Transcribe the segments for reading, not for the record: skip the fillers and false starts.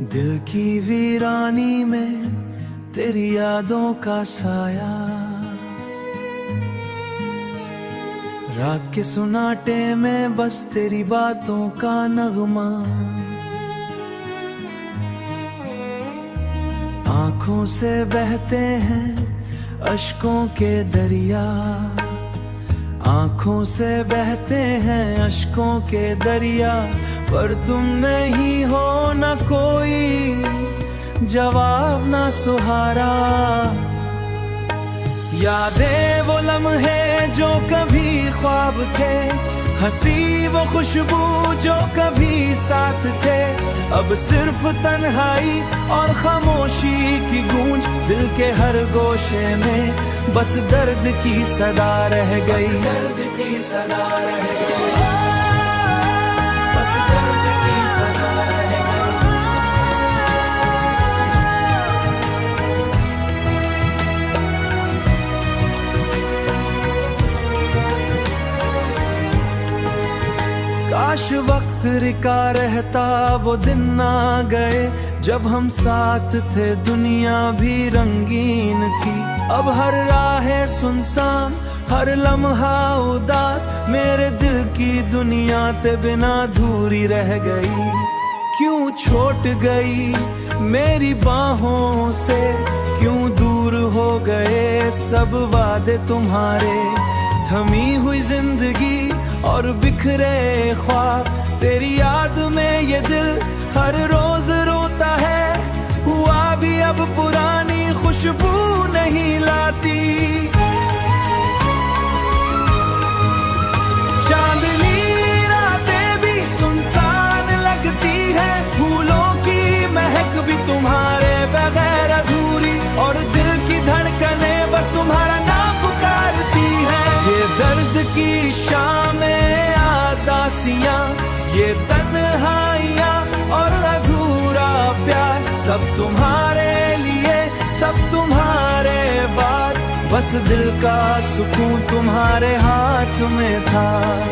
दिल की वीरानी में तेरी यादों का साया, रात के सुनाटे में बस तेरी बातों का नगमा। आंखों से बहते हैं अश्कों के दरिया, आंखों से बहते हैं अश्कों के दरिया, पर तुम नहीं हो ना कोई जवाब ना सुहारा। यादें वो लम्हे जो कभी ख्वाब थे, हंसी वो खुशबू जो कभी साथ थे, अब सिर्फ तन्हाई और खामोशी की गूंज। दिल के हर गोशे में बस दर्द की सदा रह गई, दर्द की सदा रह गई, बस दर्द की सदा रह गई। काश वक्त रिका रहता, वो दिन ना गए जब हम साथ थे, दुनिया भी रंगीन थी। अब हर राह सुनसान, हर लम्हा उदास, मेरे दिल की दुनिया ते बिना धूरी रह गई। क्यों छोट गई मेरी बाहों से, क्यों दूर हो गए सब वादे तुम्हारे। थमी हुई जिंदगी और बिखरे ख्वाब, तेरी याद में ये दिल हर रोज रोता है। हुआ भी अब पुरानी खुशबू नहीं लाती, चांदनी रातें भी सुनसान लगती है, फूलों की महक भी तुम्हारे बगैर अधूरी, और दिल की धड़कने बस तुम्हारा नाम पुकारती है। ये दर्द की शामें आदासियां, ये तन्हाइयां और अधूरा प्यार, सब तुम्हारे लिए सब तुम्हारे बाद। बस दिल का सुकून तुम्हारे हाथ में था,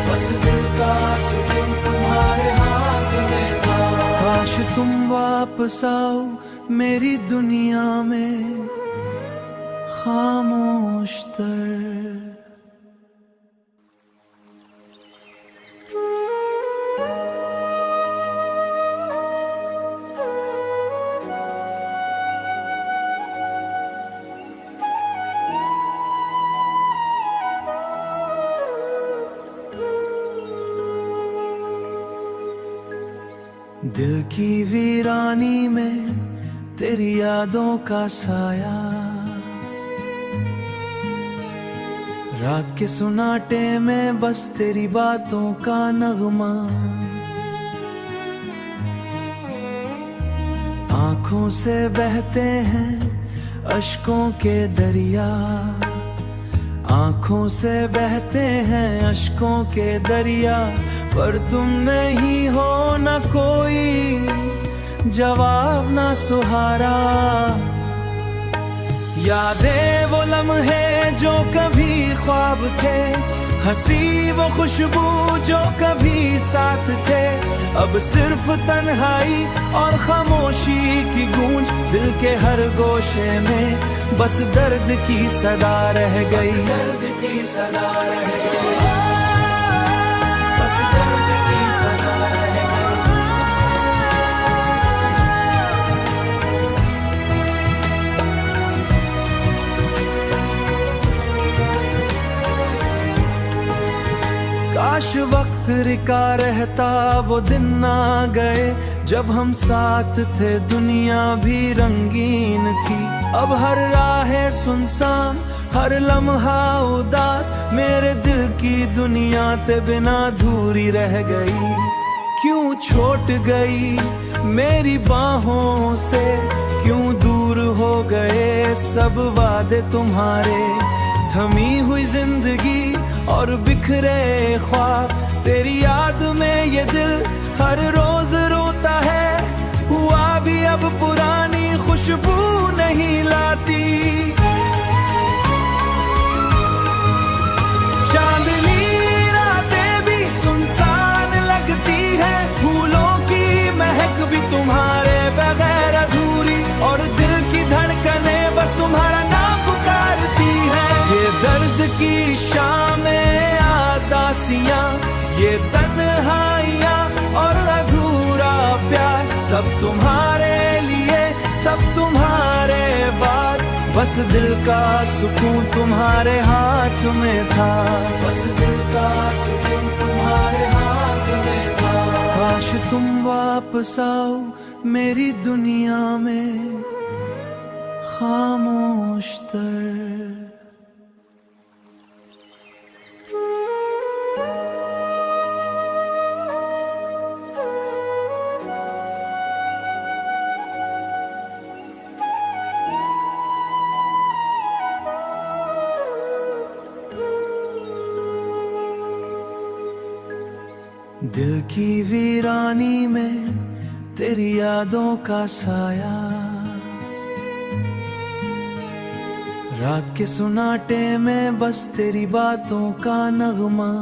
बस दिल का सुकून तुम्हारे हाथ में था। काश तुम वापस आओ मेरी दुनिया में खामोश तर। दिल की वीरानी में तेरी यादों का साया, रात के सुनाटे में बस तेरी बातों का नगमा। आंखों से बहते हैं अश्कों के दरिया, आंखों से बहते हैं अश्कों के दरिया, पर तुम नहीं हो ना कोई जवाब ना सुहारा। यादें वो लम्हे जो कभी ख्वाब थे, हंसी वो खुशबू जो कभी साथ थे, अब सिर्फ तन्हाई और खामोशी की गूंज। दिल के हर गोशे में बस दर्द की सदा रह गई, दर्द की सदा रह गई, बस दर्द की सदा रह गई। काश वक्त रिका रहता, वो दिन ना गए जब हम साथ थे, दुनिया भी रंगीन थी। अब हर राह सुनसान, हर लम्हा उदास, मेरे दिल की दुनिया ते बिना धूरी रह गई। क्यों छोट गई मेरी बाहों से, क्यों दूर हो गए सब वादे तुम्हारे। थमी हुई जिंदगी और बिखरे ख्वाब, तेरी याद में ये दिल हर रोज रोता है। हुआ भी अब पुरानी खुशबू नहीं लाती, चांदनी रातें भी सुनसान लगती है, फूलों की महक भी तुम्हारे बगैर ये तन्हाइयाँ और अधूरा प्यार सब तुम्हारे लिए, सब तुम्हारे बाद। बस दिल का सुकून तुम्हारे हाथ में था, बस दिल का सुकून तुम्हारे हाथ में था। काश तुम वापस आओ मेरी दुनिया में खामोश तर। दिल की वीरानी में तेरी यादों का साया, रात के सुनाटे में बस तेरी बातों का नगमा।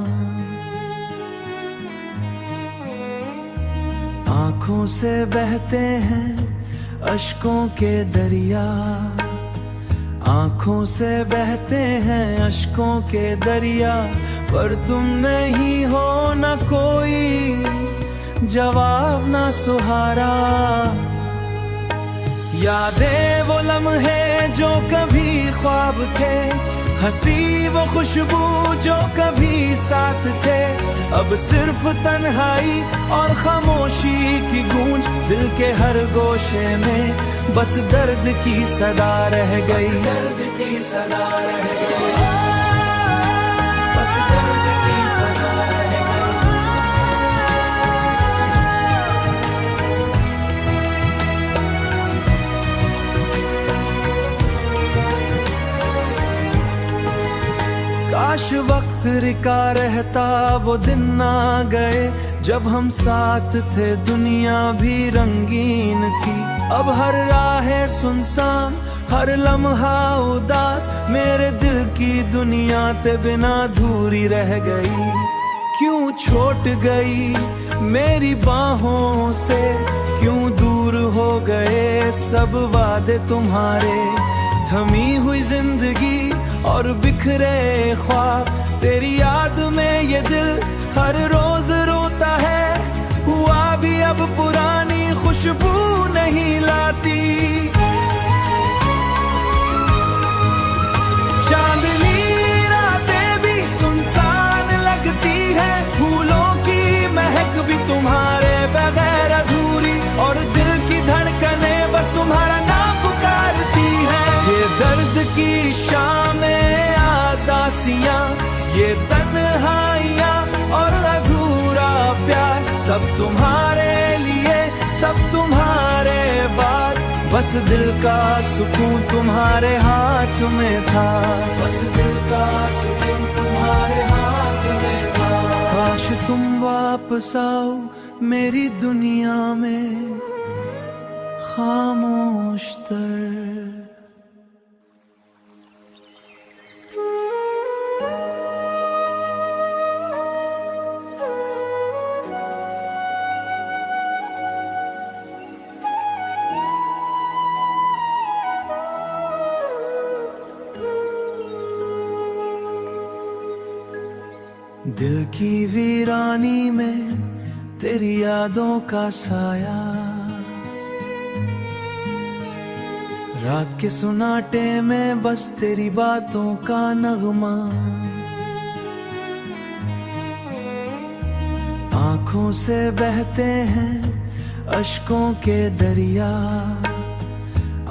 आंखों से बहते हैं अश्कों के दरिया, आंखों से बहते हैं अश्कों के दरिया। पर तुम नहीं हो न कोई जवाब ना सुहारा। यादें वो लम्हे जो कभी ख्वाब थे, हंसी वो खुशबू जो कभी साथ थे। अब सिर्फ तन्हाई और खामोशी की गूंज दिल के हर गोशे में, बस दर्द की सदा रह गई, दर्द की सदा रह गई, बस दर्द की सदा रह गई। काश वक्त रिका रहता, वो दिन ना गए जब हम साथ थे, दुनिया भी रंगीन थी। अब हर राह सुनसान, हर लम्हा उदास, मेरे दिल की दुनिया ते बिना अधूरी रह गई। क्यों छूट गई मेरी बाहों से, क्यों दूर हो गए सब वादे तुम्हारे। थमी हुई जिंदगी और बिखरे ख्वाब, तेरी याद में ये दिल हर रोज रोता है। हुआ भी अब पुरानी खुशबू नहीं लाती, चांदनी रातें भी सुनसान लगती है। फूलों की महक भी तुम्हारे बगैर अधूरी, और दिल की धड़कने बस तुम्हारा नाम पुकारती है। ये दर्द की शामें आदासियां, ये तन्हाइयां और अधूरा प्यार सब तुम्हारे लिए, सब तुम्हारे बाद। बस दिल का सुकून तुम्हारे हाथ में था, बस दिल का सुकून तुम्हारे हाथ में था। काश तुम वापस आओ मेरी दुनिया में खामोश तर। दिल की वीरानी में तेरी यादों का साया, रात के सुनाटे में बस तेरी बातों का नगमा। आंखों से बहते हैं अश्कों के दरिया,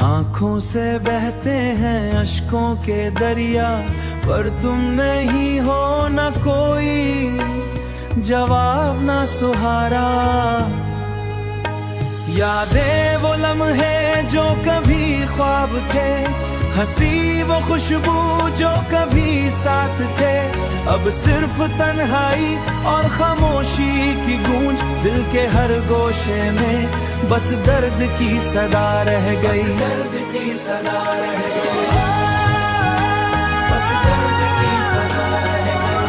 आंखों से बहते हैं अश्कों के दरिया। पर तुम नहीं हो न कोई जवाब ना सुहारा। यादें वो लम्हे जो कभी ख्वाब थे, हंसी वो खुशबू जो कभी साथ थे। अब सिर्फ तन्हाई और खामोशी की गूंज दिल के हर गोशे में, बस दर्द की सदा रह गई, दर्द की सदा रह गई, बस दर्द की सदा रह गई।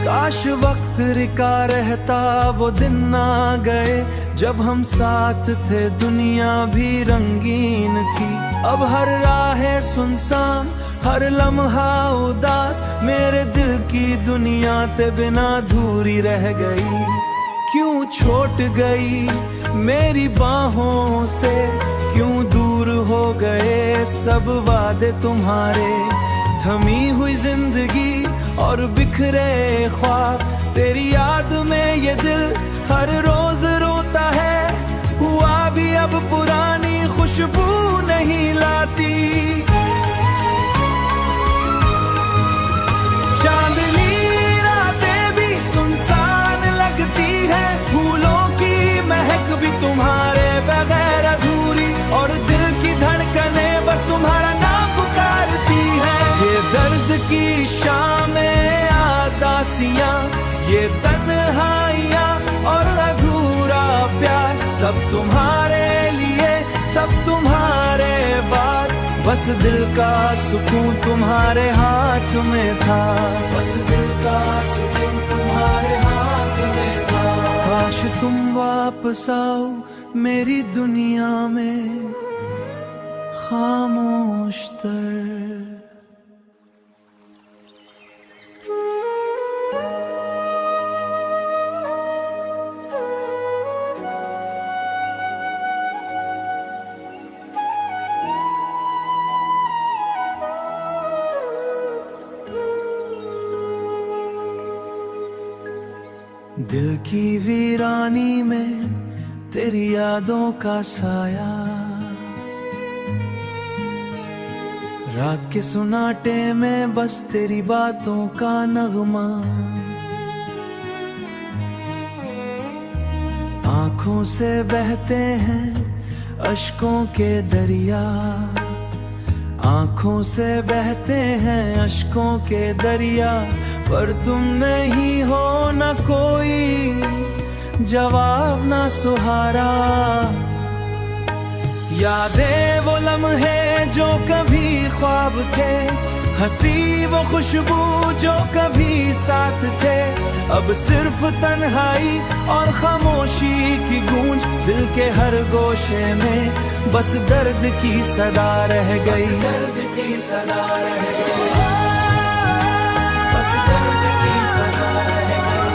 काश वक्त रिका रहता, वो दिन ना गए जब हम साथ थे दुनिया भी रंगीन थी। अब हर राह सुनसान, हर लम्हा उदास, मेरे दिल की दुनिया ते बिना अधूरी रह गई। क्यों छूट गई मेरी बाहों से, क्यों दूर हो गए सब वादे तुम्हारे। थमी हुई जिंदगी और बिखरे ख्वाब, तेरी याद में ये दिल हर रोज रोता है। हुआ भी अब पुरानी खुशबू नहीं लाती। चांदनी रातें भी सुनसान लगती है, फूलों की महक भी तुम्हारे बगैर अधूरी, और दिल की धड़कने बस तुम्हारा नाम पुकारती है। ये दर्द की शामें आदासियां, ये तन्हाइयां और अधूरा प्यार, सब तुम्हारे लिए, सब तुम्हारे बाद। बस दिल का सुकून तुम्हारे हाथ में था, बस दिल का सुकून तुम्हारे हाथ में था। काश तुम वापस आओ मेरी दुनिया में खामोश तर। दिल की वीरानी में तेरी यादों का साया, रात के सुनाटे में बस तेरी बातों का नगमा। आंखों से बहते हैं अश्कों के दरिया, आंखों से बहते हैं अश्कों के दरिया, पर तुम नहीं हो न कोई जवाब ना सुहारा। यादें वो लम्हे जो कभी ख्वाब थे, हंसी वो खुशबू जो कभी साथ थे, अब सिर्फ तन्हाई और खामोशी की गूंज। दिल के हर गोशे में बस दर्द की सदा रह गई, दर्द की सदा रह गई, बस दर्द की सदा रह गई।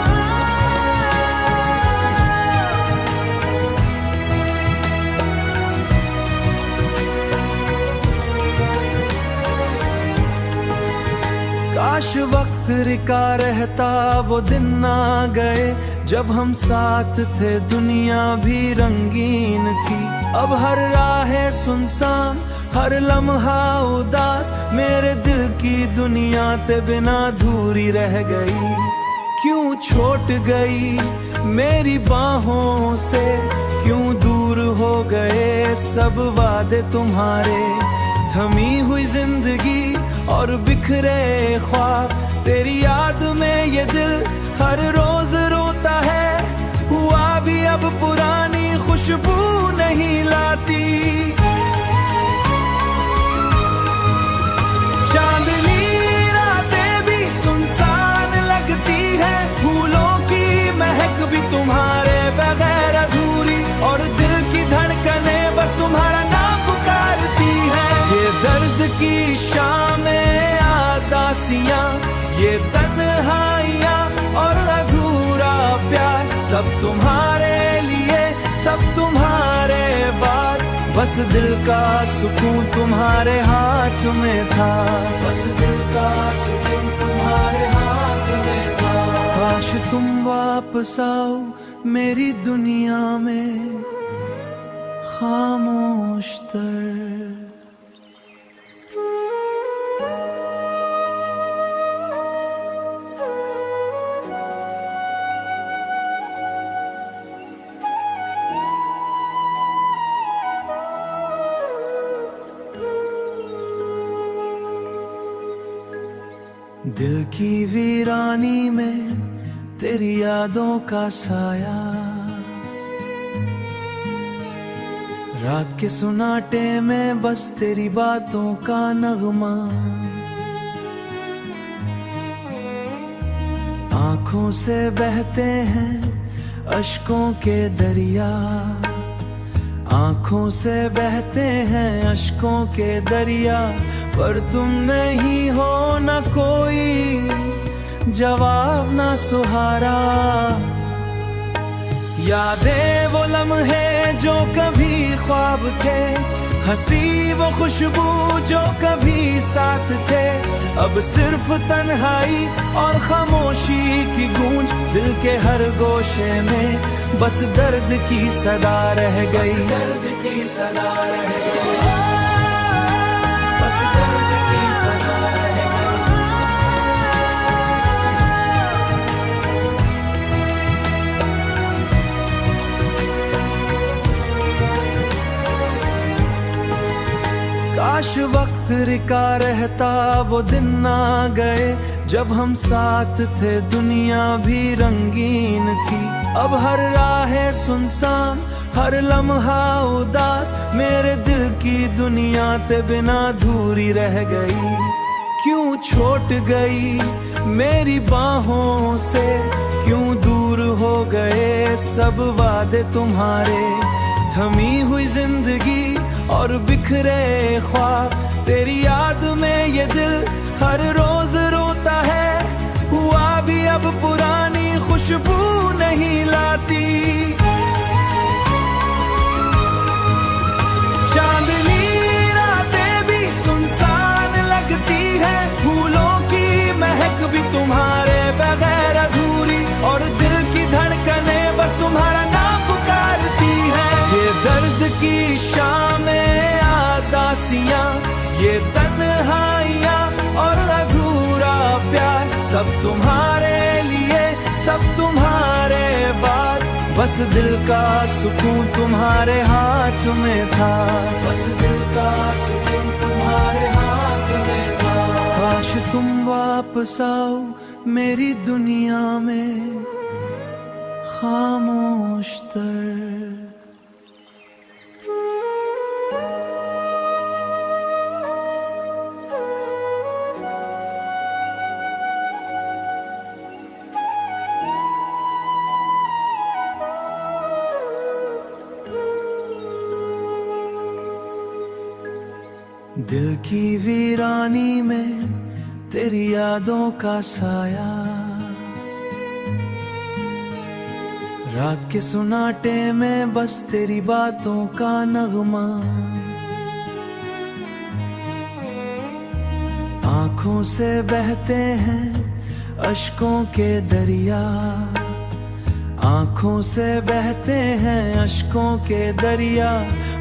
काश वक्त रिका रहता, वो दिन ना गए जब हम साथ थे दुनिया भी रंगीन थी। अब हर राह सुनसान, हर लम्हा उदास, मेरे दिल की दुनिया ते बिना अधूरी रह गई। क्यों छूट गई मेरी बाहों से, क्यों दूर हो गए सब वादे तुम्हारे। थमी हुई जिंदगी और बिखरे ख्वाब, तेरी याद में ये दिल हर रोज रोता है। हुआ भी अब पुरानी खुशबू नहीं लाती। चांदनी रातें भी सुनसान लगती है, फूलों की महक भी तुम्हारे बगैर अधूरी, और दिल की धड़कने बस तुम्हारा नाम पुकारती है। ये दर्द की शामें आदासियां, ये तन्हाइयां और अधूरा प्यार, सब तुम्हारे लिए, सब तुम्हारे बाद। बस दिल का सुकून तुम्हारे हाथ में था, बस दिल का सुकून तुम्हारे हाथ में था। काश तुम वापस आओ मेरी दुनिया में खामोश तर। दिल की वीरानी में तेरी यादों का साया, रात के सुनाटे में बस तेरी बातों का नगमा। आंखों से बहते हैं अश्कों के दरिया, आंखों से बहते हैं अश्कों के दरिया, पर तुम नहीं हो न कोई जवाब ना सुहारा। यादें वो लम्हे जो कभी ख्वाब थे, हंसी वो खुशबू जो कभी साथ थे, अब सिर्फ तन्हाई और खामोशी की गूंज दिल के हर गोशे में, बस दर्द की सदा रह गई, दर्द की सदा रह गई, बस दर्द की सदा रह गई। काश वक्त रिका रहता, वो दिन ना गए जब हम साथ थे, दुनिया भी रंगीन थी। अब हर राह सुनसान, हर लम्हा उदास, मेरे दिल की दुनिया ते बिना धूरी रह गई। क्यों छोट गई मेरी बाहों से, क्यों दूर हो गए सब वादे तुम्हारे, थमी हुई जिंदगी और बिखरे ख्वाब, तेरी याद में ये दिल हर रोज रोता है। हुआ भी अब पुरानी खुशबू नहीं लाती, चांदनी रातें भी सुनसान लगती है, फूलों की महक भी तुम्हारे बगैर अधूरी, और दिल की धड़कने बस तुम्हारा नाम पुकारती है। ये दर्द की शामें आदासियां, ये तन्हाइयां और अधूरा प्यार, सब तुम्हारे लिए सब तुम्हारे बाद, बस दिल का सुकून तुम्हारे हाथ में था, बस दिल का सुकून तुम्हारे हाथ में था। काश तुम वापस आओ मेरी दुनिया में खामोश तर। दिल की वीरानी में तेरी यादों का साया, रात के सुनाटे में बस तेरी बातों का नगमा, आंखों से बहते हैं अश्कों के दरिया, आंखों से बहते हैं अश्कों के दरिया,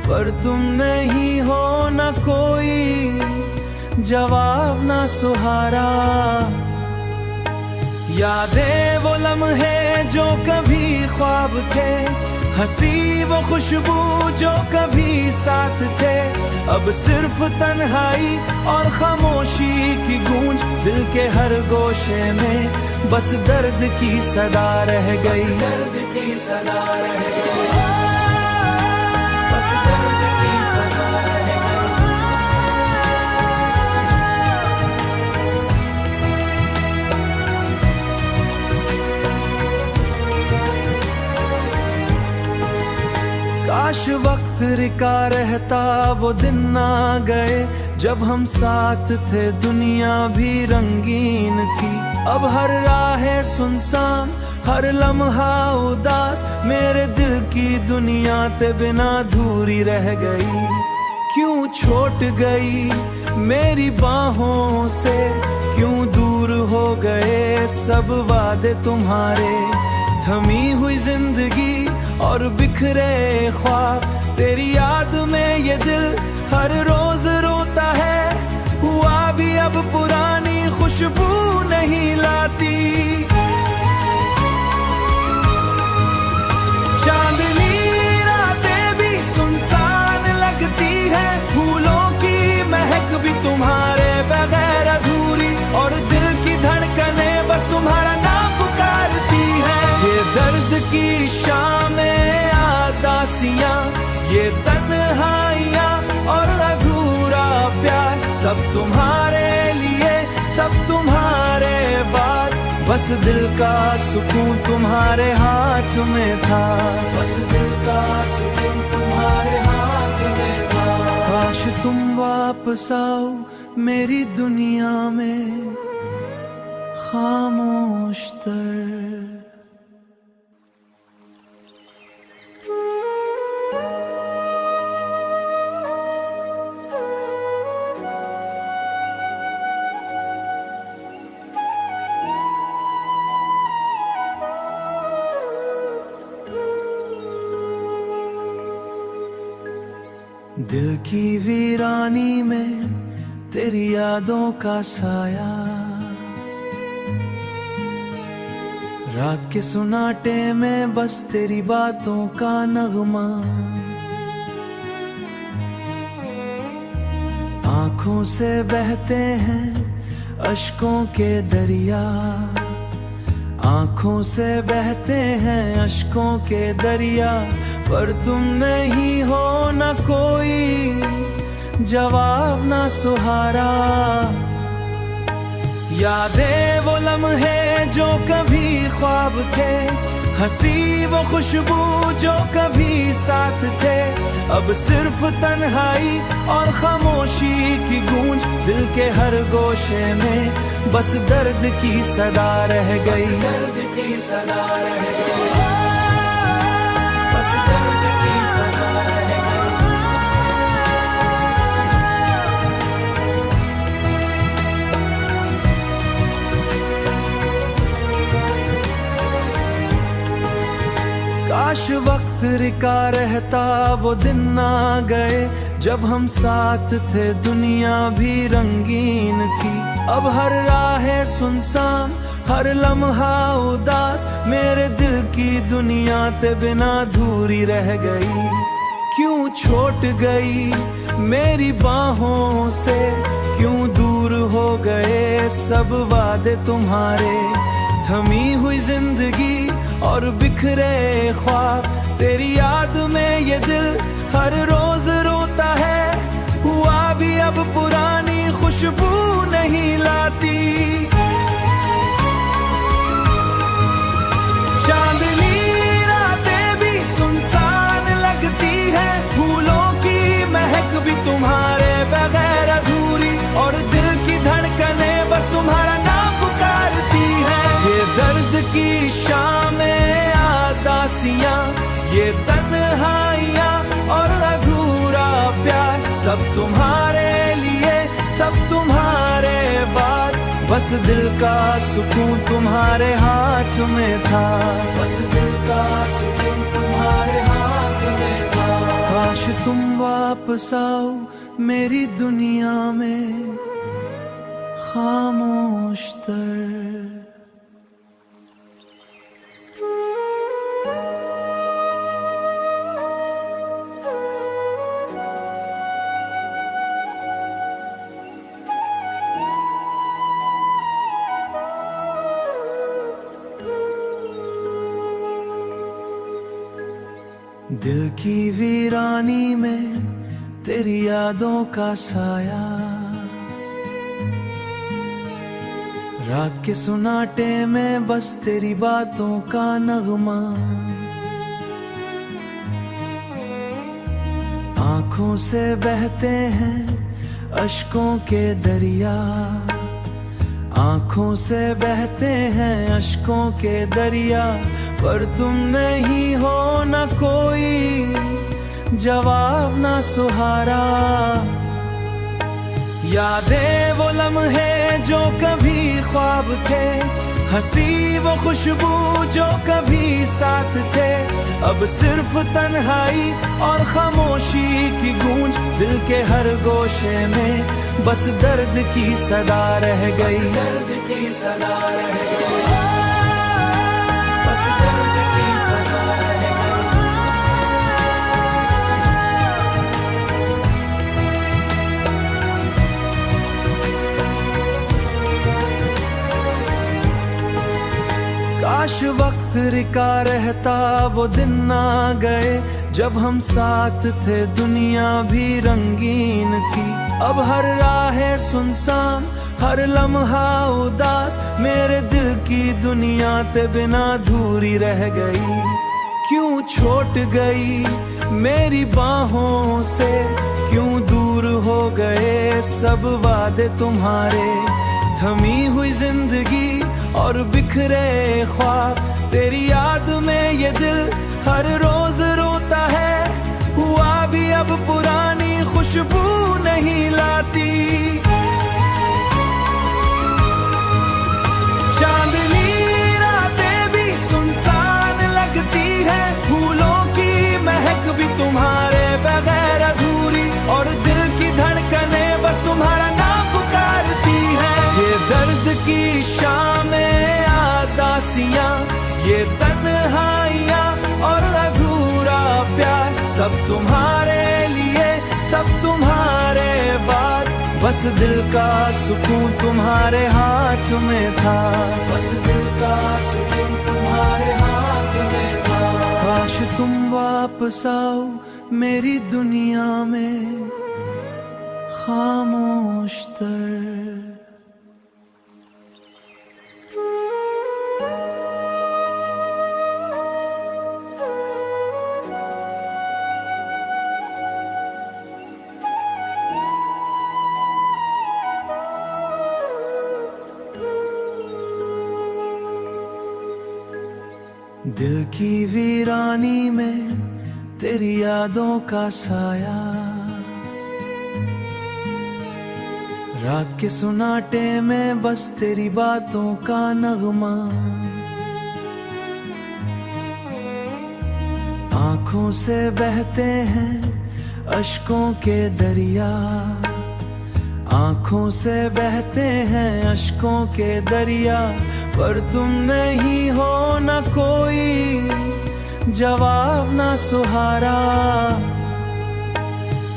पर तुम नहीं हो न कोई जवाब ना सुहारा। यादें वो लम्हे जो कभी ख्वाब थे, हंसी वो खुशबू जो कभी साथ थे, अब सिर्फ तन्हाई और खामोशी की गूंज दिल के हर गोशे में, बस दर्द की सदा रह गई, दर्द की सदा रह गई, बस दर्द की सदा रह गई। काश वक्त रिका रहता, वो दिन ना गए जब हम साथ थे, दुनिया भी रंगीन थी। अब हर राह सुनसान, हर लम्हा उदास, मेरे दिल की दुनिया ते बिना धूरी रह गई। क्यों छोट गई मेरी बाहों से, क्यों दूर हो गए सब वादे तुम्हारे, थमी हुई जिंदगी और बिखरे ख्वाब, तेरी याद में ये दिल हर रोज रोता है। हुआ भी अब पुरानी खुशबू नहीं लाती, चांदनी रातें भी सुनसान लगती है, फूलों की महक भी तुम्हारे बगैर अधूरी, और दिल की धड़कने बस तुम्हारा नाम पुकारती है। ये दर्द की शामें आदासियां, ये तन्हाइयां और अधूरा प्यार, सब तुम्हारे लिए सब तुम्हारे बाद, बस दिल का सुकून तुम्हारे हाथ हाथ में था, बस दिल का सुकून तुम्हारे हाथ में था। काश तुम वापस आओ मेरी दुनिया में खामोश तर। दिल की वीरानी में तेरी यादों का साया, रात के सुनाटे में बस तेरी बातों का नगमा। आंखों से बहते हैं अश्कों के दरिया, आंखों से बहते हैं अश्कों के दरिया, पर तुम नहीं हो न कोई जवाब ना सुहारा। यादें वो लम्हे जो कभी ख्वाब थे, हंसी वो खुशबू जो कभी साथ थे, अब सिर्फ तन्हाई और खामोशी की गूंज। दिल के हर गोशे में बस दर्द की सदा रह गई, दर्द की सदा रह गई, बस दर्द की सदा रह गई। काश वक्त रुका रहता, वो दिन ना गए जब हम साथ थे, दुनिया भी रंगीन थी। अब हर राह सुनसान, हर लम्हा उदास, मेरे दिल की दुनिया ते बिना अधूरी रह गई। क्यों छूट गई मेरी बाहों से, क्यों दूर हो गए सब वादे तुम्हारे। थमी हुई जिंदगी और बिखरे ख्वाब, तेरी याद में ये दिल हर रोज रोता है। हुआ भी अब पुरानी खुशबू नहीं लाती, चांदनी रातें भी सुनसान लगती है, फूलों की महक भी तुम्हारे बगैर अधूरी, और दिल की धड़कनें बस तुम्हारा नाम पुकारती है। ये दर्द की शामें आदासियां, ये तन्हाइयां और अधूरा प्यार, सब तुम्हारे लिए सब तुम्हारे बाद। बस दिल का सुकून तुम्हारे हाथ में था, बस दिल का सुकून तुम्हारे हाथ में था। काश तुम वापस आओ मेरी दुनिया में खामोश तर। दिल की वीरानी में तेरी यादों का साया, रात के सुनाटे में बस तेरी बातों का नगमा। आंखों से बहते हैं अश्कों के दरिया, आंखों से बहते हैं अश्कों के दरिया, पर तुम नहीं हो न कोई जवाब ना सुहारा। यादें वो लम्हे जो कभी ख्वाब थे, हंसी वो खुशबू जो कभी साथ थे, अब सिर्फ तन्हाई और खामोशी की गूंज। दिल के हर गोशे में बस दर्द की सदा रह गई, दर्द की सदा रह गई, बस दर्द की सदा रह गई। काश वक्त रुका रहता, वो दिन ना गए जब हम साथ थे, दुनिया भी रंगीन थी। अब हर राह सुनसान, हर लम्हा उदास मेरे दिल की दुनिया ते बिना अधूरी रह गई। क्यों छूट गई मेरी बाहों से, क्यों दूर हो गए सब वादे तुम्हारे। थमी हुई जिंदगी और बिखरे ख्वाब, तेरी याद में ये दिल हर रोज रोता है। हुआ भी अब पुरानी खुशबू नहीं लाती। चांदनी रातें भी सुनसान लगती है, फूलों की महक भी तुम्हारे बगैर अधूरी, और दिल की धड़कने बस तुम्हारा नाम पुकारती है। ये दर्द की शामें आदासियां, ये तन्हाइयां और अधूरा प्यार, सब तुम्हारे लिए सब तुम्हारे बाद। बस दिल का सुकून तुम्हारे हाथ में था, बस दिल का सुकून तुम्हारे हाथ में था। काश तुम वापस आओ मेरी दुनिया में खामोश तर। दिल की वीरानी में तेरी यादों का साया, रात के सुनाटे में बस तेरी बातों का नगमा। आंखों से बहते हैं अश्कों के दरिया, आंखों से बहते हैं अश्कों के दरिया, पर तुम नहीं हो न कोई जवाब न सुहारा।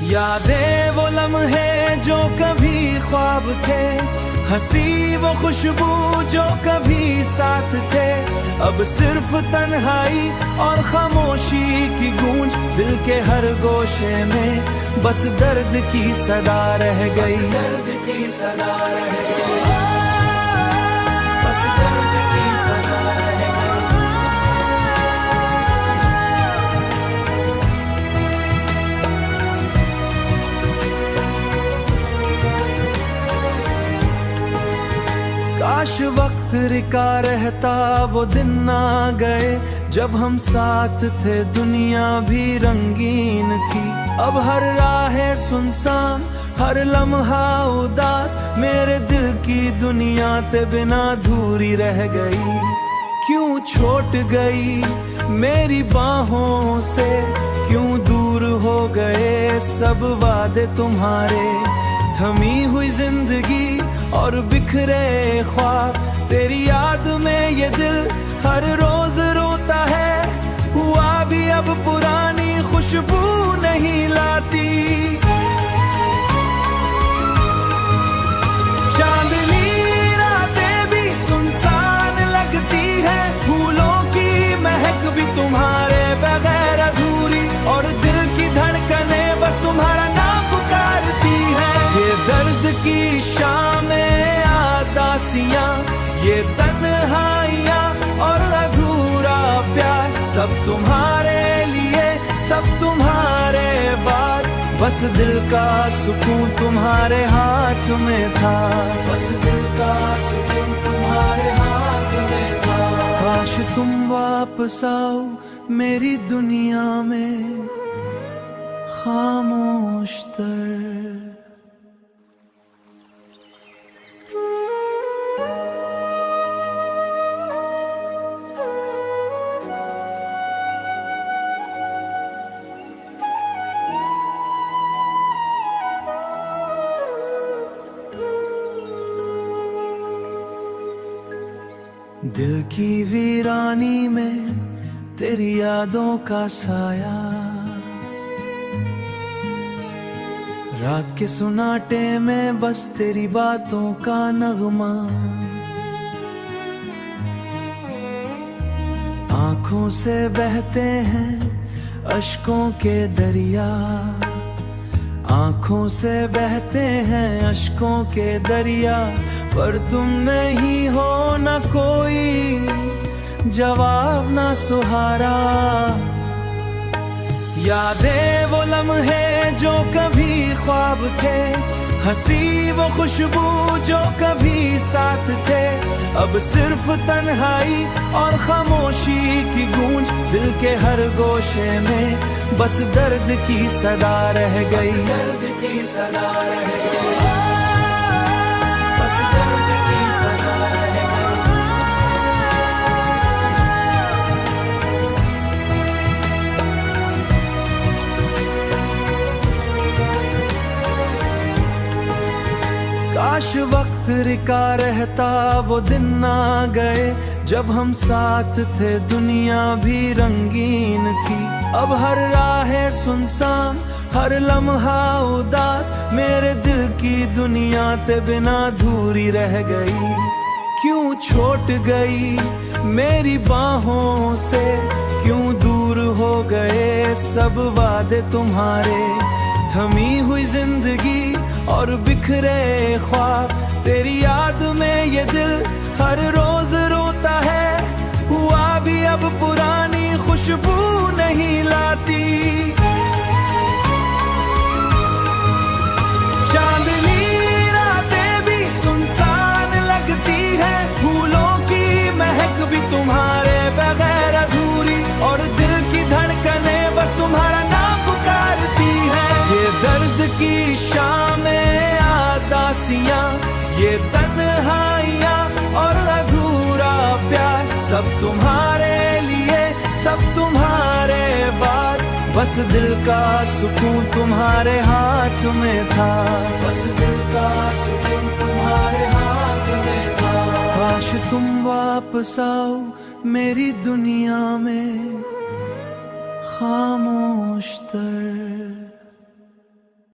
यादें वो लम्हे जो कभी ख्वाब थे, हंसी वो खुशबू जो कभी साथ थे, अब सिर्फ तन्हाई और खामोशी की गूंज। दिल के हर गोशे में बस दर्द की सदा रह गई, बस दर्द की सदा रह गई, बस दर्द की सदा रह गई। काश वक्त रिका रहता, वो दिन ना गए जब हम साथ थे, दुनिया भी रंगीन थी। अब हर राह सुनसान, हर लम्हा उदास मेरे दिल की दुनिया ते बिना अधूरी रह गई। क्यों छूट गई मेरी बाहों से, क्यों दूर हो गए सब वादे तुम्हारे। थमी हुई जिंदगी और बिखरे ख्वाब, तेरी याद में ये दिल हर रोज रोता है। हुआ भी अब पुरानी खुशबू नहीं लाती। चांदनी रातें भी सुनसान लगती है, फूलों की महक भी तुम्हारे बगैर अधूरी, और दिल की धड़कने बस तुम्हारा नाम पुकारती है। ये दर्द की शामें आदासियां, ये तन्हाइयां और अधूरा प्यार, सब तुम्हारे लिए सब तुम्हारे बाद। बस दिल का सुकून तुम्हारे हाथ में था, बस दिल का सुकून तुम्हारे हाथ में था। काश तुम वापस आओ मेरी दुनिया में खामोश तर। दिल की वीरानी में तेरी यादों का साया, रात के सुनाटे में बस तेरी बातों का नगमा। आंखों से बहते हैं अश्कों के दरिया, आंखों से बहते हैं अश्कों के दरिया, पर तुम नहीं हो ना कोई जवाब ना सुहारा। यादें वो लम्हे जो कभी ख्वाब थे, हंसी वो खुशबू जो कभी साथ थे, अब सिर्फ तन्हाई और खामोशी की गूंज। दिल के हर गोशे में बस दर्द की सदा रह गई, दर्द की सदा रह गई, बस दर्द की सदा रह गई। काश वक्त रिका रहता, वो दिन ना गए जब हम साथ थे, दुनिया भी रंगीन थी। अब हर राह सुनसान, हर लम्हा उदास, मेरे दिल की दुनिया ते बिना अधूरी रह गई। क्यों छोट गई मेरी बाहों से, क्यों दूर हो गए सब वादे तुम्हारे। थमी हुई जिंदगी और बिखरे ख्वाब, तेरी याद में ये दिल हर रोज रोता है। हुआ भी अब पुरानी खुशबू नहीं लाती, चांदनी रातें भी सुनसान लगती है, फूलों की महक भी तुम्हारे बगैर अधूरी, और दिल की धड़कने बस तुम्हारा नाम पुकारती है। ये दर्द की शामें आदासियां, ये तन्हाइयां और अधूरा प्यार, सब तुम्हारे लिए सब तुम्हारे बाद। बस दिल का सुकून तुम्हारे हाथ में था, बस दिल का सुकून तुम्हारे हाथ में था। काश तुम वापस आओ मेरी दुनिया में खामोश तर।